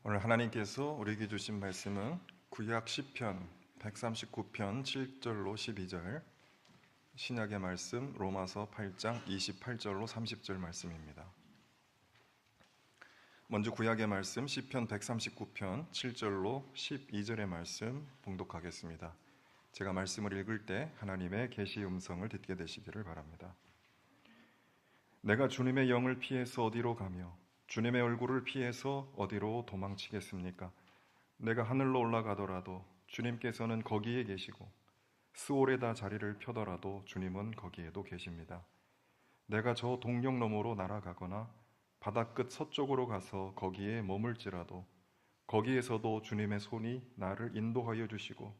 오늘 하나님께서 우리에게 주신 말씀은 구약 시편 139편 7절로 12절, 신약의 말씀 로마서 8장 28절로 30절 말씀입니다. 먼저 구약의 말씀 시편 139편 7절로 12절의 말씀 봉독하겠습니다. 제가 말씀을 읽을 때 하나님의 계시 음성을 듣게 되시기를 바랍니다. 내가 주님의 영을 피해서 어디로 가며 주님의 얼굴을 피해서 어디로 도망치겠습니까? 내가 하늘로 올라가더라도 주님께서는 거기에 계시고 스올에다 자리를 펴더라도 주님은 거기에도 계십니다. 내가 저 동력 너머로 날아가거나 바다끝 서쪽으로 가서 거기에 머물지라도 거기에서도 주님의 손이 나를 인도하여 주시고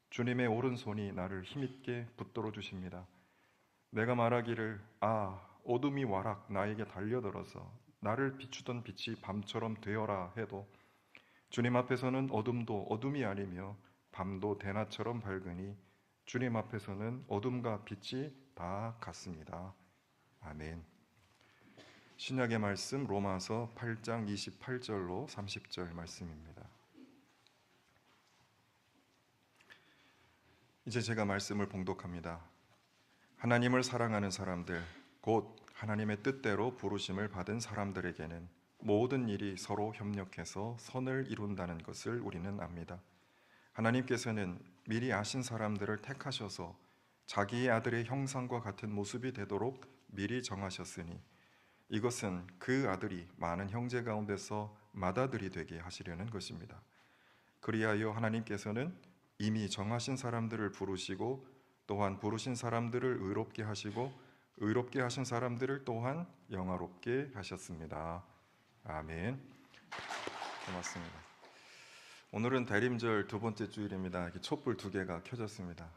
주님의 오른손이 나를 힘있게 붙들어 주십니다. 내가 말하기를 어둠이 와락 나에게 달려들어서 나를 비추던 빛이 밤처럼 되어라 해도 주님 앞에서는 어둠도 어둠이 아니며 밤도 대낮처럼 밝으니 주님 앞에서는 어둠과 빛이 다 같습니다. 아멘. 신약의 말씀 로마서 8장 28절로 30절 말씀입니다. 이제 제가 말씀을 봉독합니다. 하나님을 사랑하는 사람들, 곧 하나님의 뜻대로 부르심을 받은 사람들에게는 모든 일이 서로 협력해서 선을 이룬다는 것을 우리는 압니다. 하나님께서는 미리 아신 사람들을 택하셔서 자기의 아들의 형상과 같은 모습이 되도록 미리 정하셨으니 이것은 그 아들이 많은 형제 가운데서 맏아들이 되게 하시려는 것입니다. 그리하여 하나님께서는 이미 정하신 사람들을 부르시고 또한 부르신 사람들을 의롭게 하시고 의롭게 하신 사람들을 또한 영화롭게 하셨습니다. 아멘. 고맙습니다. 오늘은 대림절 두 번째 주일입니다. 촛불 두 개가 켜졌습니다.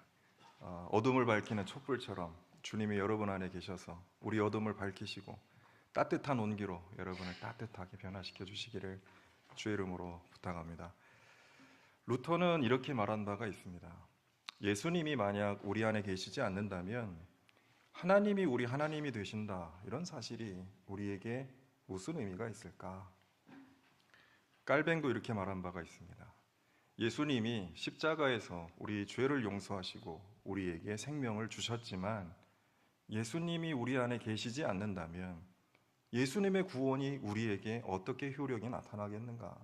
어둠을 밝히는 촛불처럼 주님이 여러분 안에 계셔서 우리 어둠을 밝히시고 따뜻한 온기로 여러분을 따뜻하게 변화시켜 주시기를 주의 이름으로 부탁합니다. 루터는 이렇게 말한 바가 있습니다. 예수님이 만약 우리 안에 계시지 않는다면 하나님이 우리 하나님이 되신다, 이런 사실이 우리에게 무슨 의미가 있을까? 깔뱅도 이렇게 말한 바가 있습니다. 예수님이 십자가에서 우리 죄를 용서하시고 우리에게 생명을 주셨지만 예수님이 우리 안에 계시지 않는다면 예수님의 구원이 우리에게 어떻게 효력이 나타나겠는가?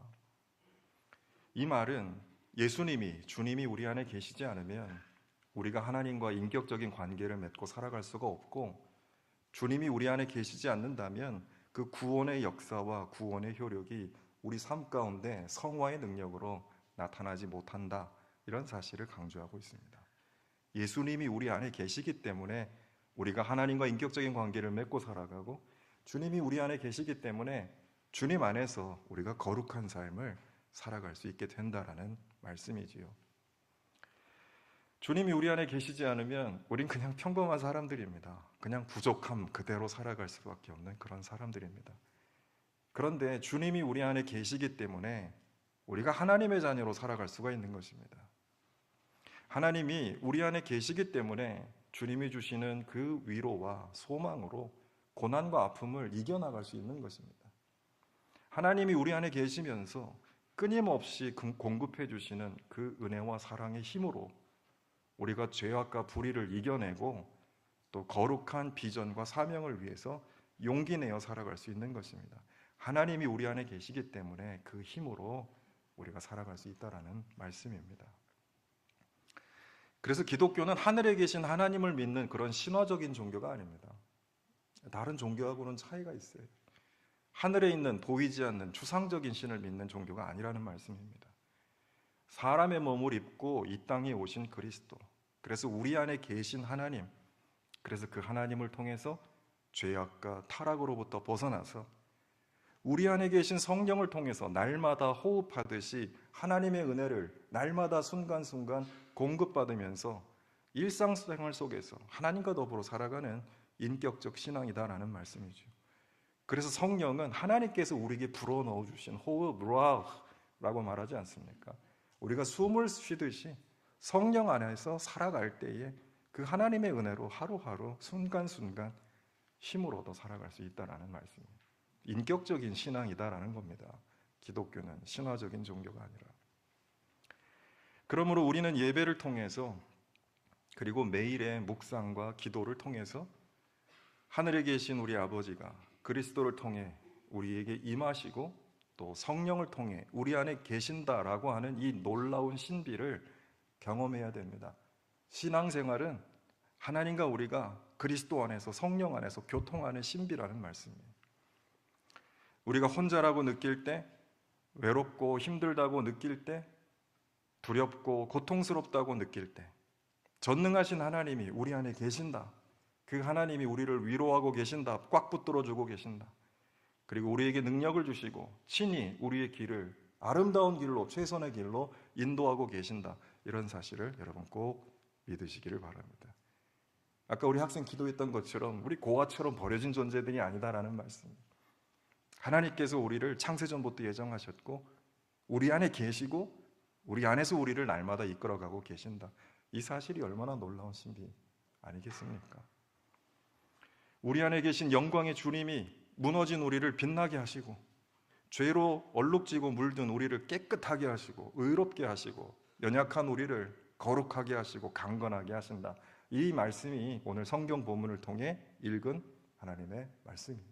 이 말은 예수님이, 주님이 우리 안에 계시지 않으면 우리가 하나님과 인격적인 관계를 맺고 살아갈 수가 없고, 주님이 우리 안에 계시지 않는다면 그 구원의 역사와 구원의 효력이 우리 삶 가운데 성화의 능력으로 나타나지 못한다, 이런 사실을 강조하고 있습니다. 예수님이 우리 안에 계시기 때문에 우리가 하나님과 인격적인 관계를 맺고 살아가고, 주님이 우리 안에 계시기 때문에 주님 안에서 우리가 거룩한 삶을 살아갈 수 있게 된다라는 말씀이지요. 주님이 우리 안에 계시지 않으면 우린 그냥 평범한 사람들입니다. 그냥 부족함 그대로 살아갈 수밖에 없는 그런 사람들입니다. 그런데 주님이 우리 안에 계시기 때문에 우리가 하나님의 자녀로 살아갈 수가 있는 것입니다. 하나님이 우리 안에 계시기 때문에 주님이 주시는 그 위로와 소망으로 고난과 아픔을 이겨나갈 수 있는 것입니다. 하나님이 우리 안에 계시면서 끊임없이 공급해 주시는 그 은혜와 사랑의 힘으로 우리가 죄악과 불의를 이겨내고 또 거룩한 비전과 사명을 위해서 용기 내어 살아갈 수 있는 것입니다. 하나님이 우리 안에 계시기 때문에 그 힘으로 우리가 살아갈 수 있다라는 말씀입니다. 그래서 기독교는 하늘에 계신 하나님을 믿는 그런 신화적인 종교가 아닙니다. 다른 종교하고는 차이가 있어요. 하늘에 있는 보이지 않는 추상적인 신을 믿는 종교가 아니라는 말씀입니다. 사람의 몸을 입고 이 땅에 오신 그리스도, 그래서 우리 안에 계신 하나님, 그래서 그 하나님을 통해서 죄악과 타락으로부터 벗어나서 우리 안에 계신 성령을 통해서 날마다 호흡하듯이 하나님의 은혜를 날마다 순간순간 공급받으면서 일상생활 속에서 하나님과 더불어 살아가는 인격적 신앙이다라는 말씀이죠. 그래서 성령은 하나님께서 우리에게 불어넣어 주신 호흡, 루아흐라고 말하지 않습니까? 우리가 숨을 쉬듯이 성령 안에서 살아갈 때에 그 하나님의 은혜로 하루하루 순간순간 힘으로도 살아갈 수 있다는 말씀입니다. 인격적인 신앙이다라는 겁니다. 기독교는 신화적인 종교가 아니라. 그러므로 우리는 예배를 통해서 그리고 매일의 묵상과 기도를 통해서 하늘에 계신 우리 아버지가 그리스도를 통해 우리에게 임하시고 또 성령을 통해 우리 안에 계신다라고 하는 이 놀라운 신비를 경험해야 됩니다. 신앙생활은 하나님과 우리가 그리스도 안에서 성령 안에서 교통하는 신비라는 말씀이에요. 우리가 혼자라고 느낄 때, 외롭고 힘들다고 느낄 때, 두렵고 고통스럽다고 느낄 때 전능하신 하나님이 우리 안에 계신다. 그 하나님이 우리를 위로하고 계신다. 꽉 붙들어주고 계신다. 그리고 우리에게 능력을 주시고 친히 우리의 길을 아름다운 길로, 최선의 길로 인도하고 계신다. 이런 사실을 여러분 꼭 믿으시기를 바랍니다. 아까 우리 학생 기도했던 것처럼 우리 고아처럼 버려진 존재들이 아니다라는 말씀입니다. 하나님께서 우리를 창세전부터 예정하셨고 우리 안에 계시고 우리 안에서 우리를 날마다 이끌어가고 계신다. 이 사실이 얼마나 놀라운 신비 아니겠습니까? 우리 안에 계신 영광의 주님이 무너진 우리를 빛나게 하시고 죄로 얼룩지고 물든 우리를 깨끗하게 하시고 의롭게 하시고 연약한 우리를 거룩하게 하시고 강건하게 하신다. 이 말씀이 오늘 성경 본문을 통해 읽은 하나님의 말씀입니다.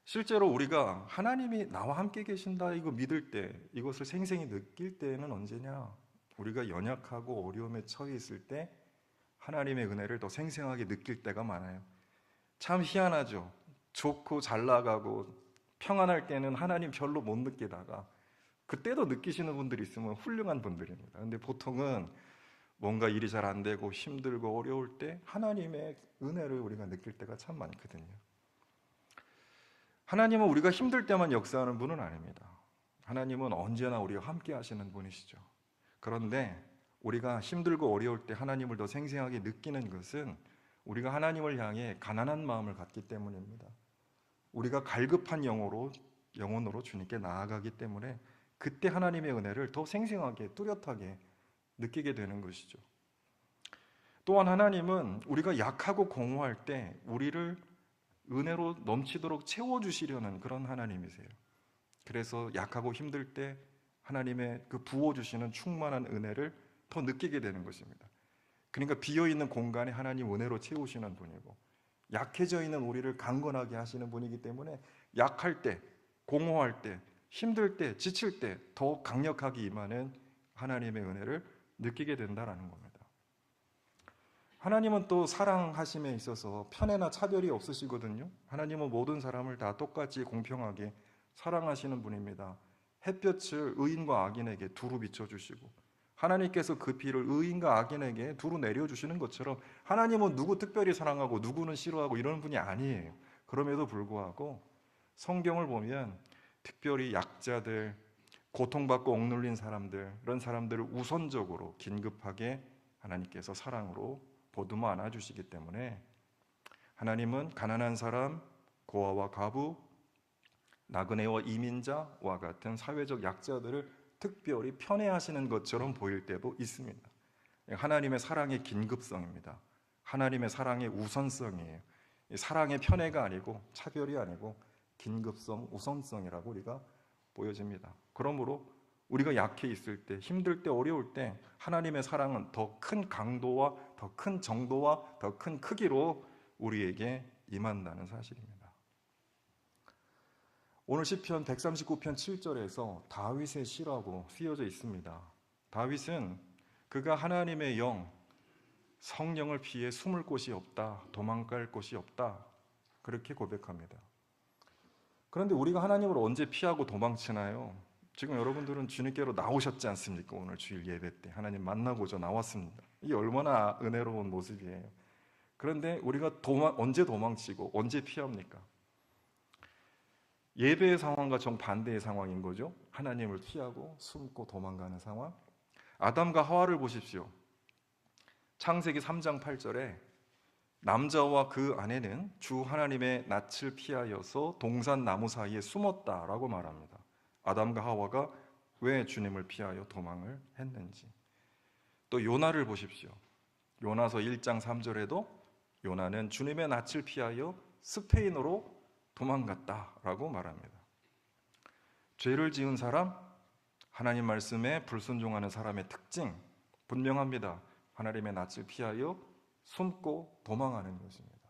실제로 우리가 하나님이 나와 함께 계신다 이거 믿을 때, 이것을 생생히 느낄 때는 언제냐? 우리가 연약하고 어려움에 처해 있을 때 하나님의 은혜를 더 생생하게 느낄 때가 많아요. 참 희한하죠. 좋고 잘 나가고 평안할 때는 하나님 별로 못 느끼다가 그때도 느끼시는 분들이 있으면 훌륭한 분들입니다. 근데 보통은 뭔가 일이 잘 안 되고 힘들고 어려울 때 하나님의 은혜를 우리가 느낄 때가 참 많거든요. 하나님은 우리가 힘들 때만 역사하는 분은 아닙니다. 하나님은 언제나 우리와 함께 하시는 분이시죠. 그런데 우리가 힘들고 어려울 때 하나님을 더 생생하게 느끼는 것은 우리가 하나님을 향해 가난한 마음을 갖기 때문입니다. 우리가 갈급한 영혼으로 주님께 나아가기 때문에 그때 하나님의 은혜를 더 생생하게 뚜렷하게 느끼게 되는 것이죠. 또한 하나님은 우리가 약하고 공허할 때 우리를 은혜로 넘치도록 채워주시려는 그런 하나님이세요. 그래서 약하고 힘들 때 하나님의 그 부어주시는 충만한 은혜를 더 느끼게 되는 것입니다. 그러니까 비어있는 공간에 하나님 은혜로 채우시는 분이고 약해져 있는 우리를 강건하게 하시는 분이기 때문에 약할 때, 공허할 때, 힘들 때, 지칠 때 더 강력하게 임하는 하나님의 은혜를 느끼게 된다는 겁니다. 하나님은 또 사랑하심에 있어서 편애나 차별이 없으시거든요. 하나님은 모든 사람을 다 똑같이 공평하게 사랑하시는 분입니다. 햇볕을 의인과 악인에게 두루 비춰주시고 하나님께서 그 비를 의인과 악인에게 두루 내려주시는 것처럼 하나님은 누구 특별히 사랑하고 누구는 싫어하고 이런 분이 아니에요. 그럼에도 불구하고 성경을 보면 특별히 약자들, 고통받고 억눌린 사람들, 이런 사람들을 우선적으로 긴급하게 하나님께서 사랑으로 보듬어 안아주시기 때문에 하나님은 가난한 사람, 고아와 과부, 나그네와 이민자와 같은 사회적 약자들을 특별히 편애하시는 것처럼 보일 때도 있습니다. 하나님의 사랑의 긴급성입니다. 하나님의 사랑의 우선성이에요. 사랑의 편애가 아니고 차별이 아니고 긴급성, 우선성이라고 우리가 보여집니다. 그러므로 우리가 약해 있을 때, 힘들 때, 어려울 때 하나님의 사랑은 더 큰 강도와 더 큰 정도와 더 큰 크기로 우리에게 임한다는 사실입니다. 오늘 시편 139편 7절에서 다윗의 시라고 쓰여져 있습니다. 다윗은 그가 하나님의 영, 성령을 피해 숨을 곳이 없다, 도망갈 곳이 없다 그렇게 고백합니다. 그런데 우리가 하나님을 언제 피하고 도망치나요? 지금 여러분들은 주님께로 나오셨지 않습니까? 오늘 주일 예배 때 하나님 만나고자 나왔습니다. 이게 얼마나 은혜로운 모습이에요. 그런데 우리가 언제 도망치고 언제 피합니까? 예배의 상황과 정반대의 상황인 거죠. 하나님을 피하고 숨고 도망가는 상황. 아담과 하와를 보십시오. 창세기 3장 8절에 남자와 그 아내는 주 하나님의 낯을 피하여서 동산 나무 사이에 숨었다라고 말합니다. 아담과 하와가 왜 주님을 피하여 도망을 했는지. 또 요나를 보십시오. 요나서 1장 3절에도 요나는 주님의 낯을 피하여 스페인으로 도망갔다라고 말합니다. 죄를 지은 사람, 하나님 말씀에 불순종하는 사람의 특징 분명합니다. 하나님의 낯을 피하여 숨고 도망하는 것입니다.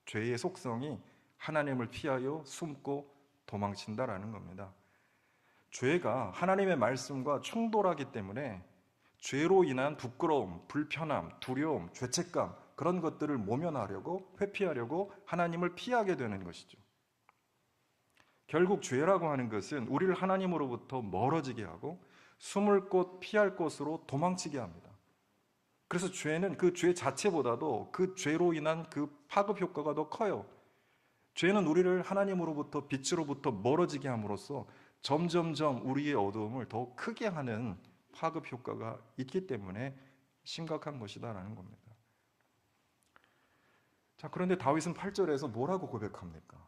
죄의 속성이 하나님을 피하여 숨고 도망친다라는 겁니다. 죄가 하나님의 말씀과 충돌하기 때문에 죄로 인한 부끄러움, 불편함, 두려움, 죄책감 그런 것들을 모면하려고 회피하려고 하나님을 피하게 되는 것이죠. 결국 죄라고 하는 것은 우리를 하나님으로부터 멀어지게 하고 숨을 곳, 피할 곳으로 도망치게 합니다. 그래서 죄는 그 죄 자체보다도 그 죄로 인한 그 파급 효과가 더 커요. 죄는 우리를 하나님으로부터 빛으로부터 멀어지게 함으로써 점점점 우리의 어두움을 더 크게 하는 파급 효과가 있기 때문에 심각한 것이다라는 겁니다. 자, 그런데 다윗은 8절에서 뭐라고 고백합니까?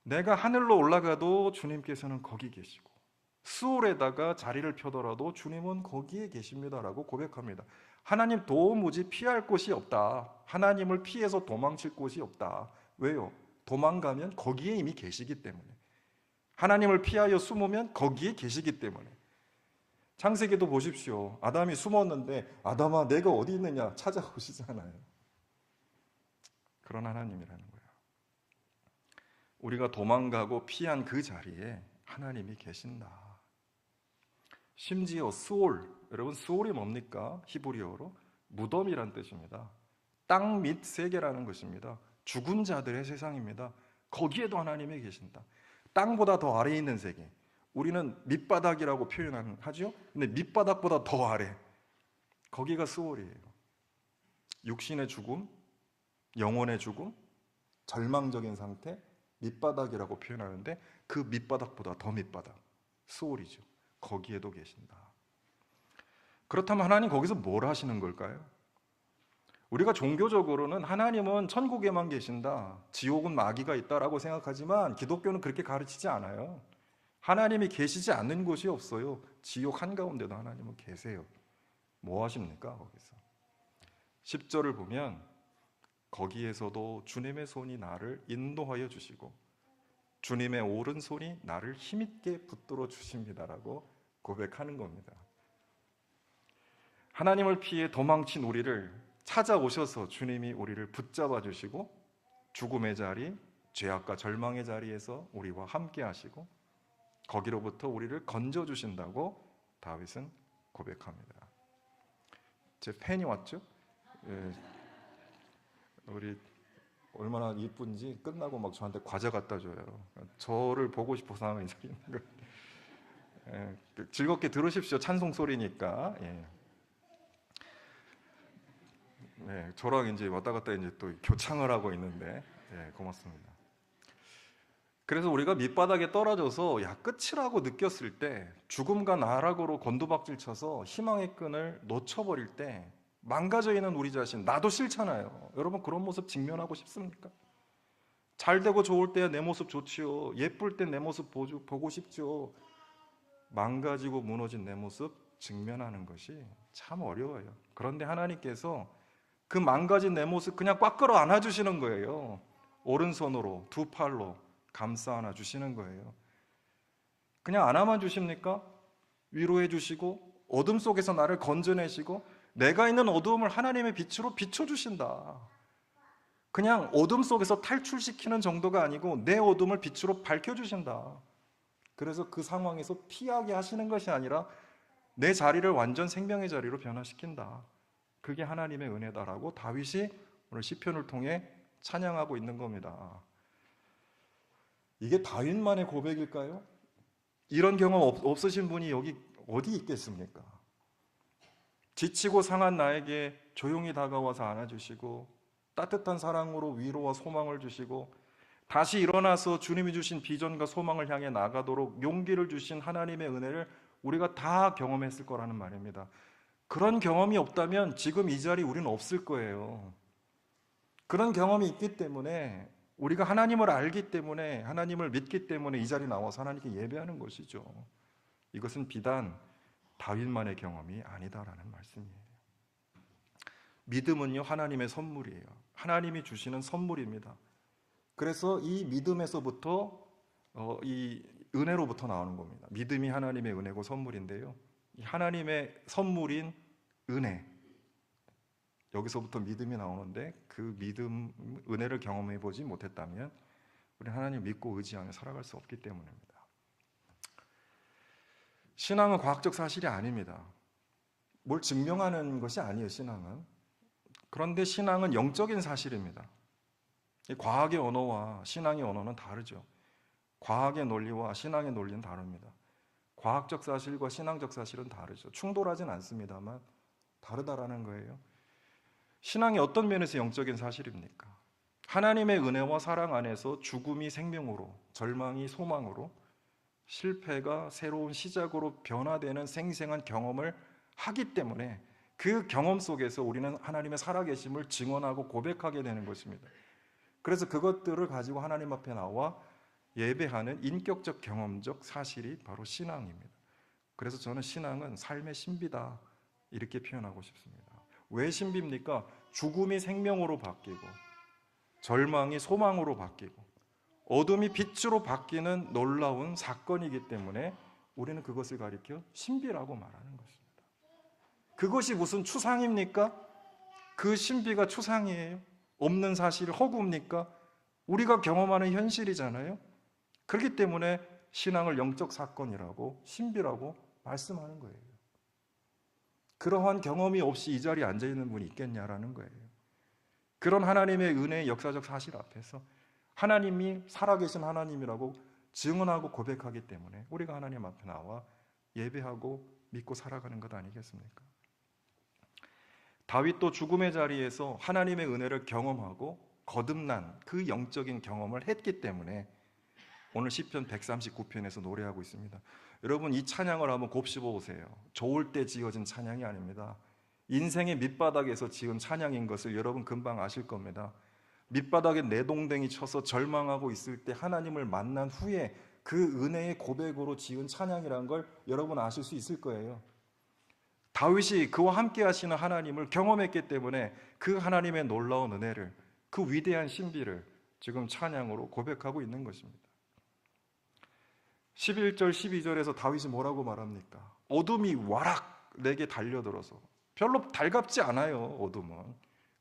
내가 하늘로 올라가도 주님께서는 거기 계시고 수월에다가 자리를 펴더라도 주님은 거기에 계십니다라고 고백합니다. 하나님 도무지 피할 곳이 없다. 하나님을 피해서 도망칠 곳이 없다. 왜요? 도망가면 거기에 이미 계시기 때문에. 하나님을 피하여 숨으면 거기에 계시기 때문에. 창세기도 보십시오. 아담이 숨었는데 아담아 내가 어디 있느냐 찾아오시잖아요. 그런 하나님이라는 거예요. 우리가 도망가고 피한 그 자리에 하나님이 계신다. 심지어 수올, 여러분 수올이 뭡니까? 히브리어로 무덤이란 뜻입니다. 땅 밑 세계라는 것입니다. 죽은 자들의 세상입니다. 거기에도 하나님이 계신다. 땅보다 더 아래에 있는 세계, 우리는 밑바닥이라고 표현하죠. 근데 밑바닥보다 더 아래, 거기가 수올이에요. 육신의 죽음, 영혼의 죽음, 절망적인 상태, 밑바닥이라고 표현하는데 그 밑바닥보다 더 밑바닥, 수올이죠. 거기에도 계신다. 그렇다면 하나님 거기서 뭘 하시는 걸까요? 우리가 종교적으로는 하나님은 천국에만 계신다, 지옥은 마귀가 있다라고 생각하지만 기독교는 그렇게 가르치지 않아요. 하나님이 계시지 않는 곳이 없어요. 지옥 한가운데도 하나님은 계세요. 뭐 하십니까? 거기서 10절을 보면 거기에서도 주님의 손이 나를 인도하여 주시고 주님의 오른손이 나를 힘있게 붙들어 주십니다라고 고백하는 겁니다. 하나님을 피해 도망친 우리를 찾아오셔서 주님이 우리를 붙잡아 주시고 죽음의 자리, 죄악과 절망의 자리에서 우리와 함께 하시고 거기로부터 우리를 건져 주신다고 다윗은 고백합니다. 제 팬이 왔죠? 예. 우리 얼마나 이쁜지 끝나고 막 저한테 과자 갖다 줘요. 저를 보고 싶어서 있는 거예요. 예, 즐겁게 들으십시오. 찬송 소리니까. 예. 네, 저랑 이제 왔다 갔다 이제 또 교창을 하고 있는데, 예, 고맙습니다. 그래서 우리가 밑바닥에 떨어져서 야 끝이라고 느꼈을 때, 죽음과 나락으로 곤두박질 쳐서 희망의 끈을 놓쳐버릴 때 망가져 있는 우리 자신, 나도 싫잖아요. 여러분 그런 모습 직면하고 싶습니까? 잘 되고 좋을 때야 내 모습 좋지요. 예쁠 때 내 모습 보고 싶죠. 망가지고 무너진 내 모습 직면하는 것이 참 어려워요. 그런데 하나님께서 그 망가진 내 모습 그냥 꽉 끌어 안아주시는 거예요. 오른손으로, 두 팔로 감싸 안아 주시는 거예요. 그냥 안아만 주십니까? 위로해 주시고 어둠 속에서 나를 건져내시고 내가 있는 어두움을 하나님의 빛으로 비춰주신다. 그냥 어둠 속에서 탈출시키는 정도가 아니고 내 어둠을 빛으로 밝혀주신다. 그래서 그 상황에서 피하게 하시는 것이 아니라 내 자리를 완전 생명의 자리로 변화시킨다. 그게 하나님의 은혜다라고 다윗이 오늘 시편을 통해 찬양하고 있는 겁니다. 이게 다윗만의 고백일까요? 이런 경험 없으신 분이 여기 어디 있겠습니까? 지치고 상한 나에게 조용히 다가와서 안아주시고 따뜻한 사랑으로 위로와 소망을 주시고 다시 일어나서 주님이 주신 비전과 소망을 향해 나가도록 용기를 주신 하나님의 은혜를 우리가 다 경험했을 거라는 말입니다. 그런 경험이 없다면 지금 이 자리 우리는 없을 거예요. 그런 경험이 있기 때문에 우리가 하나님을 알기 때문에 하나님을 믿기 때문에 이 자리에 나와서 하나님께 예배하는 것이죠. 이것은 비단 다윗만의 경험이 아니다라는 말씀이에요. 믿음은요 하나님의 선물이에요. 하나님이 주시는 선물입니다. 그래서 이 믿음에서부터 이 은혜로부터 나오는 겁니다. 믿음이 하나님의 은혜고 선물인데요, 이 하나님의 선물인 은혜, 여기서부터 믿음이 나오는데, 그 믿음, 은혜를 경험해 보지 못했다면 우리는 하나님 믿고 의지하며 살아갈 수 없기 때문입니다. 신앙은 과학적 사실이 아닙니다. 뭘 증명하는 것이 아니에요, 신앙은. 그런데 신앙은 영적인 사실입니다. 과학의 언어와 신앙의 언어는 다르죠. 과학의 논리와 신앙의 논리는 다릅니다. 과학적 사실과 신앙적 사실은 다르죠. 충돌하진 않습니다만 다르다라는 거예요. 신앙이 어떤 면에서 영적인 사실입니까? 하나님의 은혜와 사랑 안에서 죽음이 생명으로, 절망이 소망으로, 실패가 새로운 시작으로 변화되는 생생한 경험을 하기 때문에 그 경험 속에서 우리는 하나님의 살아계심을 증언하고 고백하게 되는 것입니다. 그래서 그것들을 가지고 하나님 앞에 나와 예배하는 인격적 경험적 사실이 바로 신앙입니다. 그래서 저는 신앙은 삶의 신비다, 이렇게 표현하고 싶습니다. 왜 신비입니까? 죽음이 생명으로 바뀌고 절망이 소망으로 바뀌고 어둠이 빛으로 바뀌는 놀라운 사건이기 때문에 우리는 그것을 가리켜 신비라고 말하는 것입니다. 그것이 무슨 추상입니까? 그 신비가 추상이에요? 없는 사실 허구입니까? 우리가 경험하는 현실이잖아요. 그렇기 때문에 신앙을 영적 사건이라고, 신비라고 말씀하는 거예요. 그러한 경험이 없이 이 자리에 앉아있는 분이 있겠냐라는 거예요. 그런 하나님의 은혜의 역사적 사실 앞에서 하나님이 살아계신 하나님이라고 증언하고 고백하기 때문에 우리가 하나님 앞에 나와 예배하고 믿고 살아가는 것 아니겠습니까? 다윗도 죽음의 자리에서 하나님의 은혜를 경험하고 거듭난 그 영적인 경험을 했기 때문에 오늘 시편 139편에서 노래하고 있습니다. 여러분, 이 찬양을 한번 곱씹어 보세요. 좋을 때 지어진 찬양이 아닙니다. 인생의 밑바닥에서 지은 찬양인 것을 여러분 금방 아실 겁니다. 밑바닥에 내동댕이 쳐서 절망하고 있을 때 하나님을 만난 후에 그 은혜의 고백으로 지은 찬양이라는 걸 여러분 아실 수 있을 거예요. 다윗이 그와 함께 하시는 하나님을 경험했기 때문에 그 하나님의 놀라운 은혜를, 그 위대한 신비를 지금 찬양으로 고백하고 있는 것입니다. 11절 12절에서 다윗이 뭐라고 말합니까? 어둠이 와락 내게 달려들어서, 별로 달갑지 않아요, 어둠은.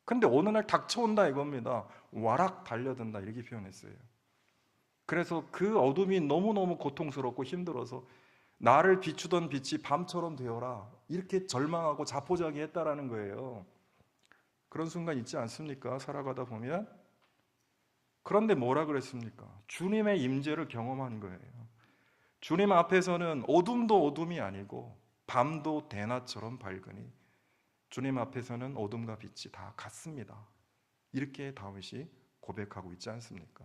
근데 어느 날 닥쳐온다 이겁니다. 와락 달려든다, 이렇게 표현했어요. 그래서 그 어둠이 너무너무 고통스럽고 힘들어서 나를 비추던 빛이 밤처럼 되어라, 이렇게 절망하고 자포자기했다라는 거예요. 그런 순간 있지 않습니까? 살아가다 보면. 그런데 뭐라 그랬습니까? 주님의 임재를 경험한 거예요. 주님 앞에서는 어둠도 어둠이 아니고 밤도 대낮처럼 밝으니 주님 앞에서는 어둠과 빛이 다 같습니다. 이렇게 다윗이 고백하고 있지 않습니까?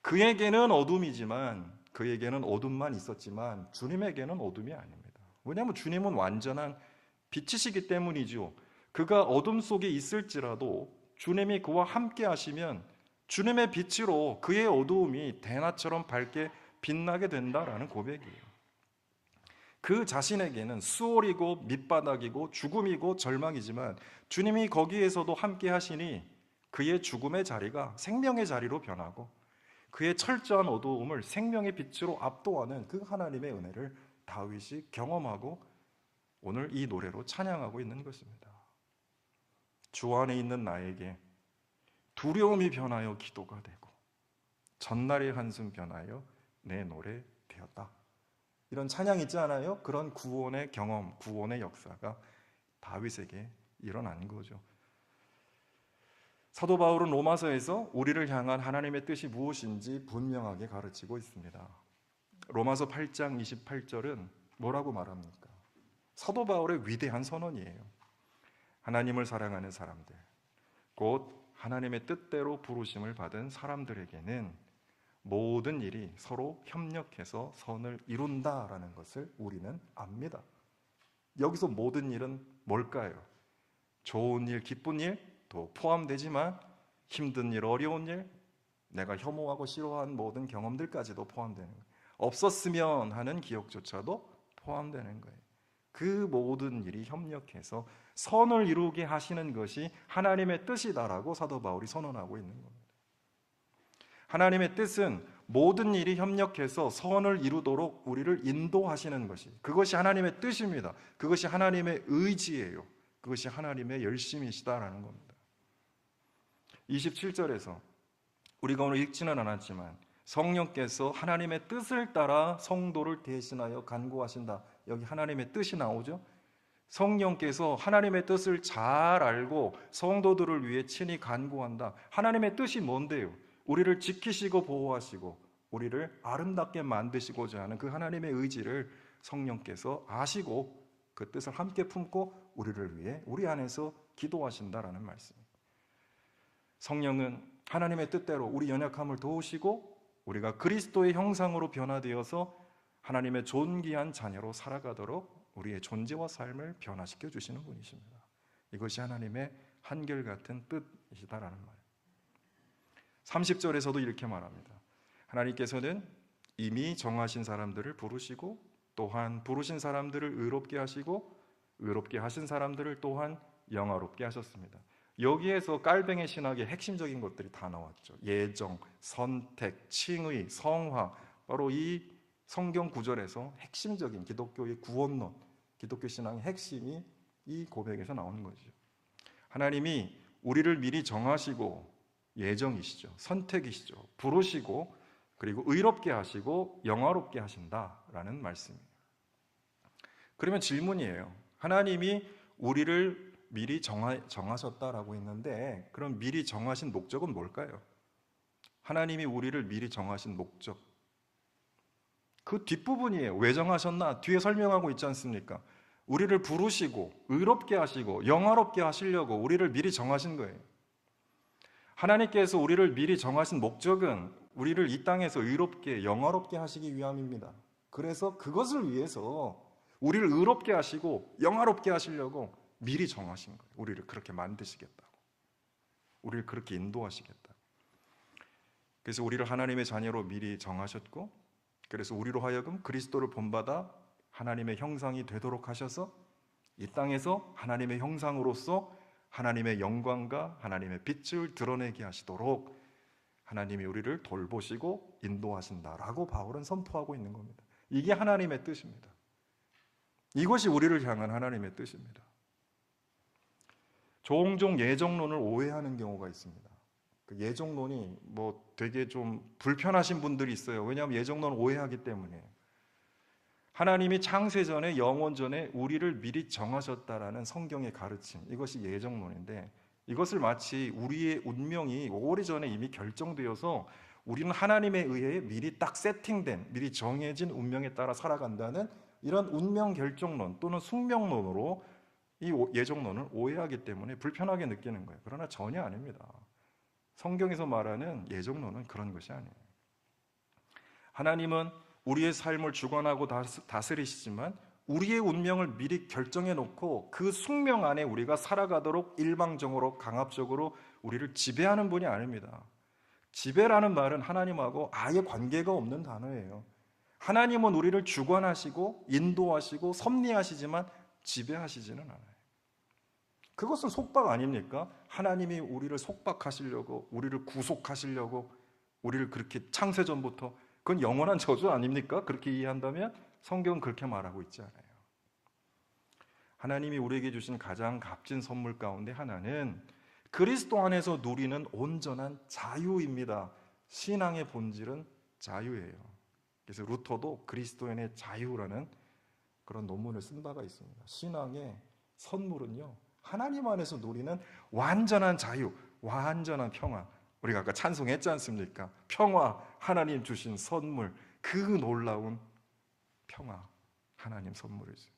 그에게는 어둠이지만, 그에게는 어둠만 있었지만 주님에게는 어둠이 아닙니다. 왜냐하면 주님은 완전한 빛이시기 때문이죠. 그가 어둠 속에 있을지라도 주님이 그와 함께 하시면 주님의 빛으로 그의 어두움이 대낮처럼 밝게 빛나게 된다라는 고백이에요. 그 자신에게는 수월이고 밑바닥이고 죽음이고 절망이지만 주님이 거기에서도 함께 하시니 그의 죽음의 자리가 생명의 자리로 변하고 그의 철저한 어두움을 생명의 빛으로 압도하는 그 하나님의 은혜를 다윗이 경험하고 오늘 이 노래로 찬양하고 있는 것입니다. 주 안에 있는 나에게 두려움이 변하여 기도가 되고 전날의 한숨 변하여 내 노래 되었다. 이런 찬양 있지 않아요? 그런 구원의 경험, 구원의 역사가 다윗에게 일어난 거죠. 사도 바울은 로마서에서 우리를 향한 하나님의 뜻이 무엇인지 분명하게 가르치고 있습니다. 로마서 8장 28절은 뭐라고 말합니까? 사도 바울의 위대한 선언이에요. 하나님을 사랑하는 사람들, 곧 하나님의 뜻대로 부르심을 받은 사람들에게는 모든 일이 서로 협력해서 선을 이룬다라는 것을 우리는 압니다. 여기서 모든 일은 뭘까요? 좋은 일, 기쁜 일도 포함되지만 힘든 일, 어려운 일, 내가 혐오하고 싫어한 모든 경험들까지도 포함되는 거예요. 없었으면 하는 기억조차도 포함되는 거예요. 그 모든 일이 협력해서 선을 이루게 하시는 것이 하나님의 뜻이다라고 사도 바울이 선언하고 있는 겁니다. 하나님의 뜻은 모든 일이 협력해서 선을 이루도록 우리를 인도하시는 것이, 그것이 하나님의 뜻입니다. 그것이 하나님의 의지예요. 그것이 하나님의 열심이시다라는 겁니다. 27절에서 우리가 오늘 읽지는 않았지만 성령께서 하나님의 뜻을 따라 성도를 대신하여 간구하신다. 여기 하나님의 뜻이 나오죠. 성령께서 하나님의 뜻을 잘 알고 성도들을 위해 친히 간구한다. 하나님의 뜻이 뭔데요? 우리를 지키시고 보호하시고 우리를 아름답게 만드시고자 하는 그 하나님의 의지를 성령께서 아시고 그 뜻을 함께 품고 우리를 위해 우리 안에서 기도하신다라는 말씀입니다. 성령은 하나님의 뜻대로 우리 연약함을 도우시고 우리가 그리스도의 형상으로 변화되어서 하나님의 존귀한 자녀로 살아가도록 우리의 존재와 삶을 변화시켜 주시는 분이십니다. 이것이 하나님의 한결같은 뜻이시다라는 말. 30절에서도 이렇게 말합니다. 하나님께서는 이미 정하신 사람들을 부르시고 또한 부르신 사람들을 의롭게 하시고 의롭게 하신 사람들을 또한 영화롭게 하셨습니다. 여기에서 깔뱅의 신학의 핵심적인 것들이 다 나왔죠. 예정, 선택, 칭의, 성화. 바로 이 성경 구절에서 핵심적인 기독교의 구원론, 기독교 신앙의 핵심이 이 고백에서 나오는 거죠. 하나님이 우리를 미리 정하시고 예정이시죠. 선택이시죠. 부르시고 그리고 의롭게 하시고 영화롭게 하신다라는 말씀이에요. 그러면 질문이에요. 하나님이 우리를 미리 정하셨다라고 했는데 그럼 미리 정하신 목적은 뭘까요? 하나님이 우리를 미리 정하신 목적, 그 뒷부분이에요. 왜 정하셨나? 뒤에 설명하고 있지 않습니까? 우리를 부르시고 의롭게 하시고 영화롭게 하시려고 우리를 미리 정하신 거예요. 하나님께서 우리를 미리 정하신 목적은 우리를 이 땅에서 의롭게 영화롭게 하시기 위함입니다. 그래서 그것을 위해서 우리를 의롭게 하시고 영화롭게 하시려고 미리 정하신 거예요. 우리를 그렇게 만드시겠다고, 우리를 그렇게 인도하시겠다고. 그래서 우리를 하나님의 자녀로 미리 정하셨고, 그래서 우리로 하여금 그리스도를 본받아 하나님의 형상이 되도록 하셔서 이 땅에서 하나님의 형상으로서 하나님의 영광과 하나님의 빛을 드러내게 하시도록 하나님이 우리를 돌보시고 인도하신다라고 바울은 선포하고 있는 겁니다. 이게 하나님의 뜻입니다. 이것이 우리를 향한 하나님의 뜻입니다. 종종 예정론을 오해하는 경우가 있습니다. 그 예정론이 되게 좀 불편하신 분들이 있어요. 왜냐하면 예정론을 오해하기 때문에. 하나님이 창세전에 영원전에 우리를 미리 정하셨다라는 성경의 가르침, 이것이 예정론인데 이것을 마치 우리의 운명이 오래전에 이미 결정되어서 우리는 하나님에 의해 미리 딱 세팅된, 미리 정해진 운명에 따라 살아간다는 이런 운명 결정론 또는 숙명론으로 이 예정론을 오해하기 때문에 불편하게 느끼는 거예요. 그러나 전혀 아닙니다. 성경에서 말하는 예정론은 그런 것이 아니에요. 하나님은 우리의 삶을 주관하고 다스리시지만 우리의 운명을 미리 결정해 놓고 그 숙명 안에 우리가 살아가도록 일방적으로 강압적으로 우리를 지배하는 분이 아닙니다. 지배라는 말은 하나님하고 아예 관계가 없는 단어예요. 하나님은 우리를 주관하시고 인도하시고 섭리하시지만 지배하시지는 않아요. 그것은 속박 아닙니까? 하나님이 우리를 속박하시려고, 우리를 구속하시려고, 우리를 그렇게 창세전부터, 그건 영원한 저주 아닙니까? 그렇게 이해한다면 성경은 그렇게 말하고 있지 않아요. 하나님이 우리에게 주신 가장 값진 선물 가운데 하나는 그리스도 안에서 누리는 온전한 자유입니다. 신앙의 본질은 자유예요. 그래서 루터도 그리스도인의 자유라는 그런 논문을 쓴 바가 있습니다. 신앙의 선물은요, 하나님 안에서 누리는 완전한 자유, 완전한 평화. 우리가 아까 찬송했지 않습니까? 평화, 하나님 주신 선물, 그 놀라운 평화, 하나님 선물이죠.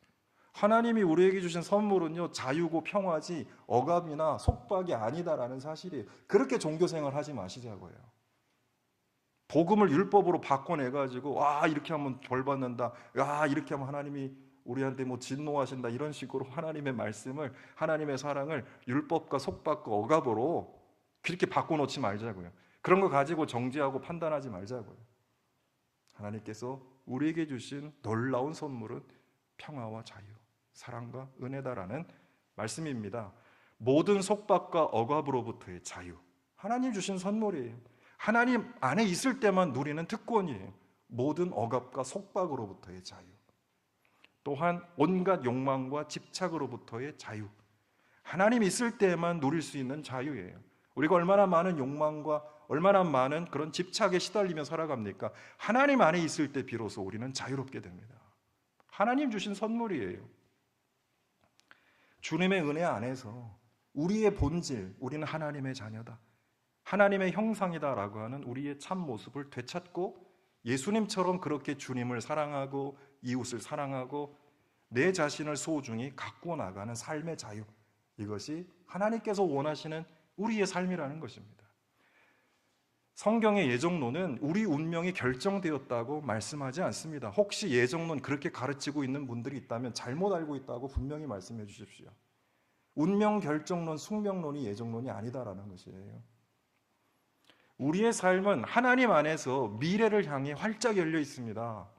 하나님이 우리에게 주신 선물은요, 자유고 평화지 억압이나 속박이 아니다라는 사실이에요. 그렇게 종교생활 하지 마시자고요. 복음을 율법으로 바꿔내가지고 이렇게 하면 벌 받는다, 이렇게 하면 하나님이 우리한테 진노하신다, 이런 식으로 하나님의 말씀을, 하나님의 사랑을 율법과 속박과 억압으로 그렇게 바꿔놓지 말자고요. 그런 거 가지고 정죄하고 판단하지 말자고요. 하나님께서 우리에게 주신 놀라운 선물은 평화와 자유, 사랑과 은혜다라는 말씀입니다. 모든 속박과 억압으로부터의 자유, 하나님 주신 선물이에요. 하나님 안에 있을 때만 누리는 특권이에요. 모든 억압과 속박으로부터의 자유, 또한 온갖 욕망과 집착으로부터의 자유, 하나님 있을 때만 누릴 수 있는 자유예요. 우리가 얼마나 많은 욕망과 얼마나 많은 그런 집착에 시달리며 살아갑니까? 하나님 안에 있을 때 비로소 우리는 자유롭게 됩니다. 하나님 주신 선물이에요. 주님의 은혜 안에서 우리의 본질, 우리는 하나님의 자녀다, 하나님의 형상이다라고 하는 우리의 참 모습을 되찾고 예수님처럼 그렇게 주님을 사랑하고 이웃을 사랑하고 내 자신을 소중히 가꾸어 나가는 삶의 자유, 이것이 하나님께서 원하시는 우리의 삶이라는 것입니다. 성경의 예정론은 우리 운명이 결정되었다고 말씀하지 않습니다. 혹시 예정론 그렇게 가르치고 있는 분들이 있다면 잘못 알고 있다고 분명히 말씀해 주십시오. 운명 결정론, 숙명론이 예정론이 아니다라는 것이에요. 우리의 삶은 하나님 안에서 미래를 향해 활짝 열려 있습니다.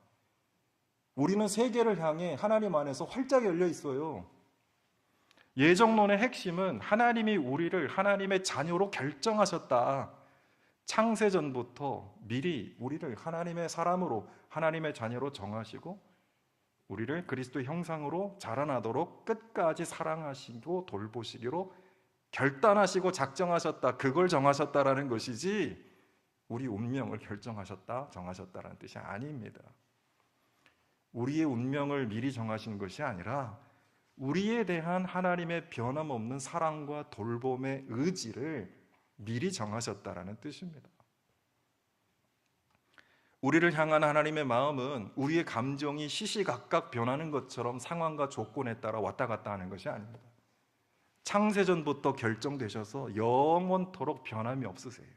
우리는 세계를 향해 하나님 안에서 활짝 열려 있어요. 예정론의 핵심은 하나님이 우리를 하나님의 자녀로 결정하셨다. 창세전부터 미리 우리를 하나님의 사람으로, 하나님의 자녀로 정하시고 우리를 그리스도의 형상으로 자라나도록 끝까지 사랑하시고 돌보시기로 결단하시고 작정하셨다. 그걸 정하셨다라는 것이지 우리 운명을 결정하셨다, 정하셨다라는 뜻이 아닙니다. 우리의 운명을 미리 정하신 것이 아니라 우리에 대한 하나님의 변함없는 사랑과 돌봄의 의지를 미리 정하셨다라는 뜻입니다. 우리를 향한 하나님의 마음은 우리의 감정이 시시각각 변하는 것처럼 상황과 조건에 따라 왔다 갔다 하는 것이 아닙니다. 창세전부터 결정되셔서 영원토록 변함이 없으세요.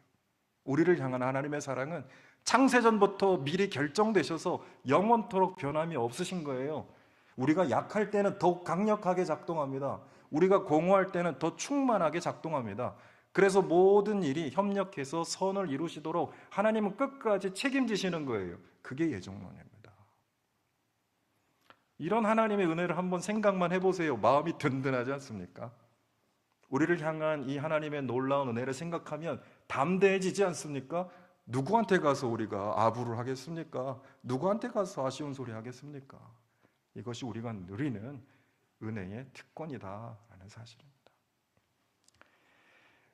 우리를 향한 하나님의 사랑은 창세전부터 미리 결정되셔서 영원토록 변함이 없으신 거예요. 우리가 약할 때는 더욱 강력하게 작동합니다. 우리가 공허할 때는 더 충만하게 작동합니다. 그래서 모든 일이 협력해서 선을 이루시도록 하나님은 끝까지 책임지시는 거예요. 그게 예정론입니다. 이런 하나님의 은혜를 한번 생각만 해보세요. 마음이 든든하지 않습니까? 우리를 향한 이 하나님의 놀라운 은혜를 생각하면 담대해지지 않습니까? 누구한테 가서 우리가 아부를 하겠습니까? 누구한테 가서 아쉬운 소리 하겠습니까? 이것이 우리가 누리는 은혜의 특권이다라는 사실입니다.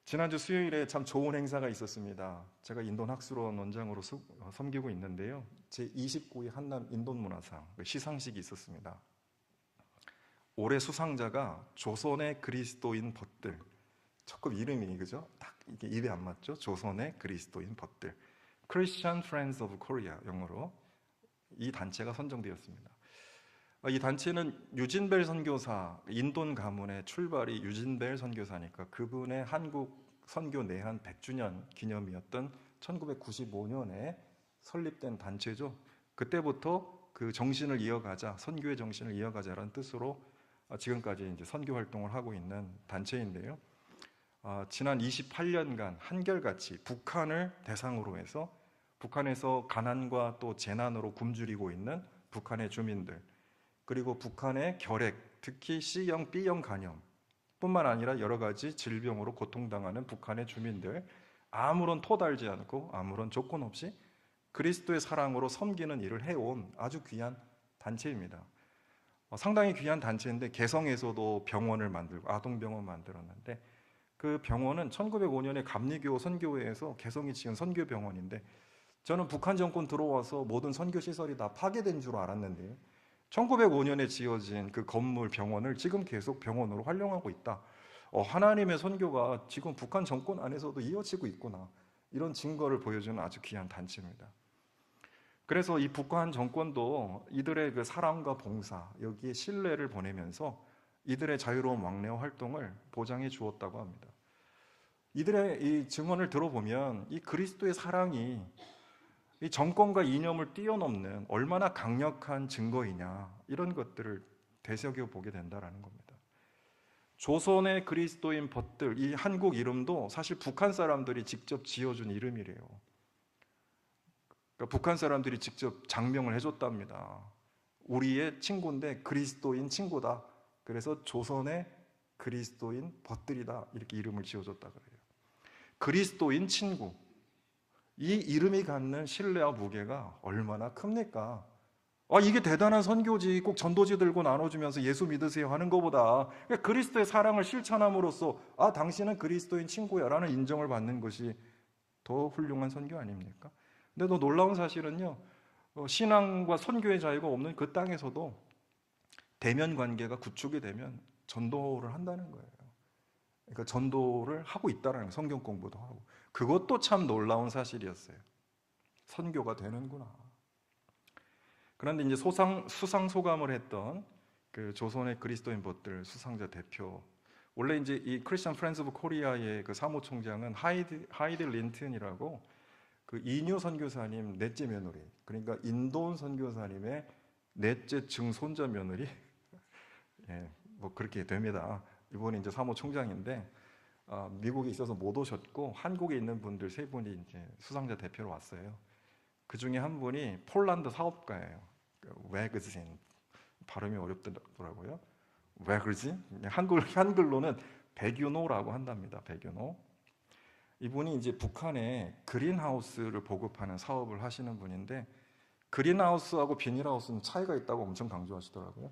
지난주 수요일에 참 좋은 행사가 있었습니다. 제가 인돈 학술원 원장으로 섬기고 있는데요. 제29회 한남 인돈문화상 시상식이 있었습니다. 올해 수상자가 조선의 그리스도인 벗들, 조금 이름이 그죠? 딱 이게 입에 안 맞죠? 조선의 그리스도인 벗들, Christian Friends of Korea 영어로 이 단체가 선정되었습니다. 이 단체는 유진벨 선교사, 인돈 가문의 출발이 유진벨 선교사니까 그분의 한국 선교 내한 100주년 기념이었던 1995년에 설립된 단체죠. 그때부터 그 정신을 이어가자, 선교의 정신을 이어가자라는 뜻으로 지금까지 이제 선교 활동을 하고 있는 단체인데요. 지난 28년간 한결같이 북한을 대상으로 해서 북한에서 가난과 또 재난으로 굶주리고 있는 북한의 주민들, 그리고 북한의 결핵, 특히 C형, B형 간염 뿐만 아니라 여러 가지 질병으로 고통당하는 북한의 주민들, 아무런 토달지 않고 아무런 조건 없이 그리스도의 사랑으로 섬기는 일을 해온 아주 귀한 단체입니다. 상당히 귀한 단체인데 개성에서도 병원을 만들고 아동병원 만들었는데 그 병원은 1905년에 감리교 선교회에서 개성이 지은 선교병원인데 저는 북한 정권 들어와서 모든 선교시설이 다 파괴된 줄 알았는데요. 1905년에 지어진 그 건물 병원을 지금 계속 병원으로 활용하고 있다. 하나님의 선교가 지금 북한 정권 안에서도 이어지고 있구나. 이런 증거를 보여주는 아주 귀한 단체입니다. 그래서 이 북한 정권도 이들의 그 사랑과 봉사, 여기에 신뢰를 보내면서 이들의 자유로운 왕래와 활동을 보장해 주었다고 합니다. 이들의 이 증언을 들어보면 이 그리스도의 사랑이 이 정권과 이념을 뛰어넘는 얼마나 강력한 증거이냐, 이런 것들을 되새겨 보게 된다는 겁니다. 조선의 그리스도인 벗들, 이 한국 이름도 사실 북한 사람들이 직접 지어준 이름이래요. 그러니까 북한 사람들이 직접 장명을 해줬답니다. 우리의 친구인데 그리스도인 친구다. 그래서 조선의 그리스도인 벗들이다, 이렇게 이름을 지어줬다 그래요. 그리스도인 친구, 이 이름이 갖는 신뢰와 무게가 얼마나 큽니까? 이게 대단한 선교지, 꼭 전도지 들고 나눠주면서 예수 믿으세요 하는 것보다 그리스도의 사랑을 실천함으로써 당신은 그리스도인 친구야 라는 인정을 받는 것이 더 훌륭한 선교 아닙니까? 근데 또 놀라운 사실은요, 신앙과 선교의 자유가 없는 그 땅에서도 대면 관계가 구축이 되면 전도를 한다는 거예요. 그러니까 전도를 하고 있다는 거예요. 성경 공부도 하고. 그것도 참 놀라운 사실이었어요. 선교가 되는구나. 그런데 이제 수상소감을 했던 그 조선의 그리스도인 벗들 수상자 대표, 원래 이제 이 크리스천 프렌즈 오브 코리아의 그 사무총장은 하이드 린튼이라고 그 이뉴 선교사님 넷째 며느리, 그러니까 인도온 선교사님의 넷째 증손자 며느리, 예, 뭐 그렇게 됩니다. 이번에 이제 사무총장인데 미국에 있어서 못 오셨고 한국에 있는 분들 세 분이 이제 수상자 대표로 왔어요. 그 중에 한 분이 폴란드 사업가예요. 외그진, 발음이 어렵더라고요. 외그진, 한글로는 백윤호라고 한답니다. 백윤호. 이분이 이제 북한에 그린하우스를 보급하는 사업을 하시는 분인데, 그린하우스하고 비닐하우스는 차이가 있다고 엄청 강조하시더라고요.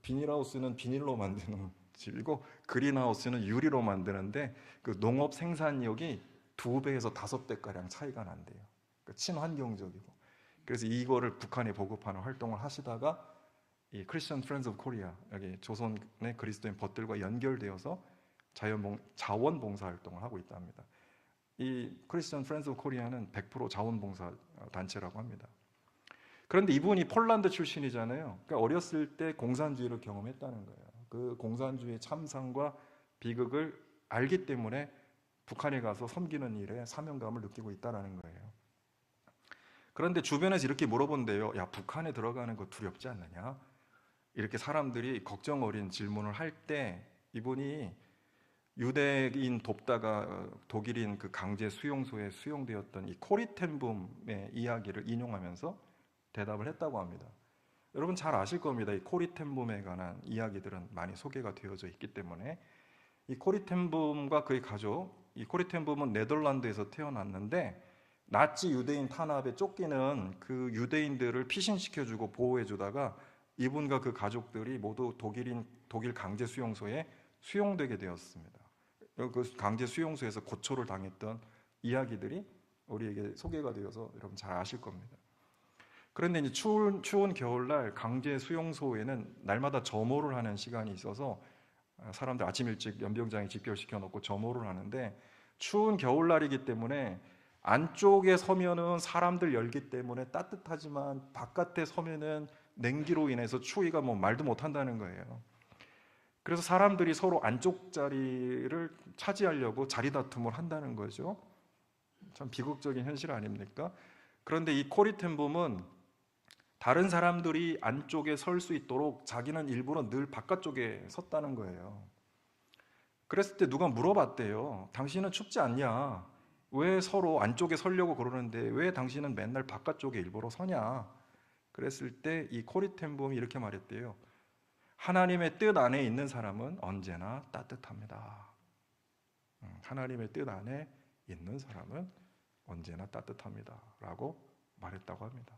비닐하우스는 비닐로 만드는 집이고 그린하우스는 유리로 만드는데 그 농업 생산력이 2배에서 5배가량 차이가 난대요. 친환경적이고. 그래서 이거를 북한에 보급하는 활동을 하시다가 이 크리스천 프렌즈 오브 코리아, 여기 조선의 그리스도인 벗들과 연결되어서 자원봉사 활동을 하고 있답니다. 이 크리스천 프렌즈 오브 코리아는 100% 자원봉사 단체라고 합니다. 그런데 이분이 폴란드 출신이잖아요. 그러니까 어렸을 때 공산주의를 경험했다는 거예요. 그 공산주의의 참상과 비극을 알기 때문에 북한에 가서 섬기는 일에 사명감을 느끼고 있다는 거예요. 그런데 주변에서 이렇게 물어본대요. 야, 북한에 들어가는 거 두렵지 않느냐? 이렇게 사람들이 걱정 어린 질문을 할 때 이분이 유대인 돕다가 독일인 그 강제 수용소에 수용되었던 이 코리텐붐의 이야기를 인용하면서 대답을 했다고 합니다. 여러분 잘 아실 겁니다. 이 코리텐붐에 관한 이야기들은 많이 소개가 되어져 있기 때문에 이 코리텐붐과 그의 가족, 이 코리텐붐은 네덜란드에서 태어났는데 나치 유대인 탄압에 쫓기는 그 유대인들을 피신시켜주고 보호해주다가 이분과 그 가족들이 모두 독일 강제 수용소에 수용되게 되었습니다. 그 강제 수용소에서 고초를 당했던 이야기들이 우리에게 소개가 되어서 여러분 잘 아실 겁니다. 그런데 이제 추운 겨울날 강제 수용소에는 날마다 점호를 하는 시간이 있어서 사람들 아침 일찍 연병장에 집결시켜 놓고 점호를 하는데, 추운 겨울날이기 때문에 안쪽에 서면은 사람들 열기 때문에 따뜻하지만 바깥에 서면은 냉기로 인해서 추위가 뭐 말도 못한다는 거예요. 그래서 사람들이 서로 안쪽 자리를 차지하려고 자리 다툼을 한다는 거죠. 참 비극적인 현실 아닙니까? 그런데 이 코리텐붐은 다른 사람들이 안쪽에 설 수 있도록 자기는 일부러 늘 바깥쪽에 섰다는 거예요. 그랬을 때 누가 물어봤대요. 당신은 춥지 않냐? 왜 서로 안쪽에 서려고 그러는데 왜 당신은 맨날 바깥쪽에 일부러 서냐? 그랬을 때 이 코리텐붐이 이렇게 말했대요. 하나님의 뜻 안에 있는 사람은 언제나 따뜻합니다. 하나님의 뜻 안에 있는 사람은 언제나 따뜻합니다 라고 말했다고 합니다.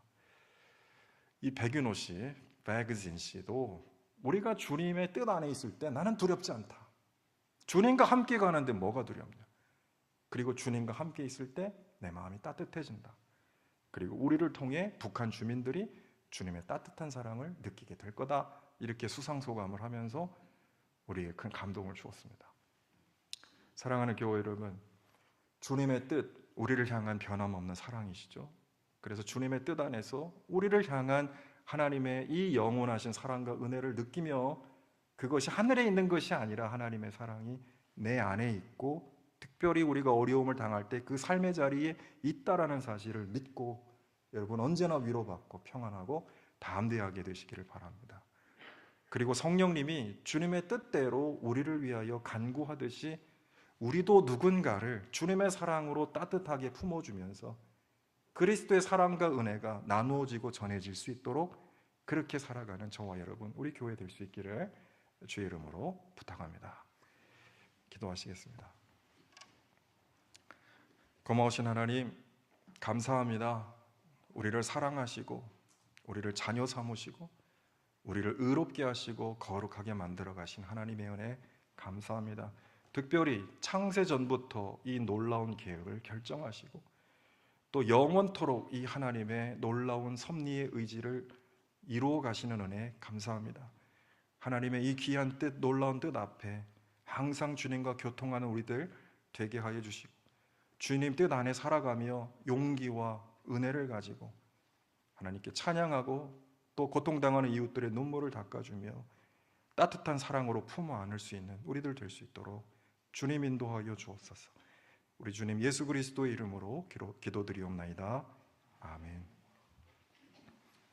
이 백윤호 씨, 백진 씨도 우리가 주님의 뜻 안에 있을 때 나는 두렵지 않다. 주님과 함께 가는데 뭐가 두렵냐? 그리고 주님과 함께 있을 때 내 마음이 따뜻해진다. 그리고 우리를 통해 북한 주민들이 주님의 따뜻한 사랑을 느끼게 될 거다. 이렇게 수상소감을 하면서 우리에게 큰 감동을 주었습니다. 사랑하는 교회 여러분, 주님의 뜻, 우리를 향한 변함없는 사랑이시죠. 그래서 주님의 뜻 안에서 우리를 향한 하나님의 이 영원하신 사랑과 은혜를 느끼며, 그것이 하늘에 있는 것이 아니라 하나님의 사랑이 내 안에 있고 특별히 우리가 어려움을 당할 때 그 삶의 자리에 있다라는 사실을 믿고 여러분 언제나 위로받고 평안하고 담대하게 되시기를 바랍니다. 그리고 성령님이 주님의 뜻대로 우리를 위하여 간구하듯이 우리도 누군가를 주님의 사랑으로 따뜻하게 품어주면서 그리스도의 사랑과 은혜가 나누어지고 전해질 수 있도록 그렇게 살아가는 저와 여러분, 우리 교회 될 수 있기를 주의 이름으로 부탁합니다. 기도하시겠습니다. 고마우신 하나님, 감사합니다. 우리를 사랑하시고 우리를 자녀 삼으시고 우리를 의롭게 하시고 거룩하게 만들어 가신 하나님의 은혜 감사합니다. 특별히 창세 전부터 이 놀라운 계획을 결정하시고 또 영원토록 이 하나님의 놀라운 섭리의 의지를 이루어 가시는 은혜 감사합니다. 하나님의 이 귀한 뜻, 놀라운 뜻 앞에 항상 주님과 교통하는 우리들 되게 하여 주시고 주님 뜻 안에 살아가며 용기와 은혜를 가지고 하나님께 찬양하고 또 고통당하는 이웃들의 눈물을 닦아주며 따뜻한 사랑으로 품어 안을 수 있는 우리들 될 수 있도록 주님 인도하여 주옵소서. 우리 주님 예수 그리스도의 이름으로 기도드리옵나이다. 아멘.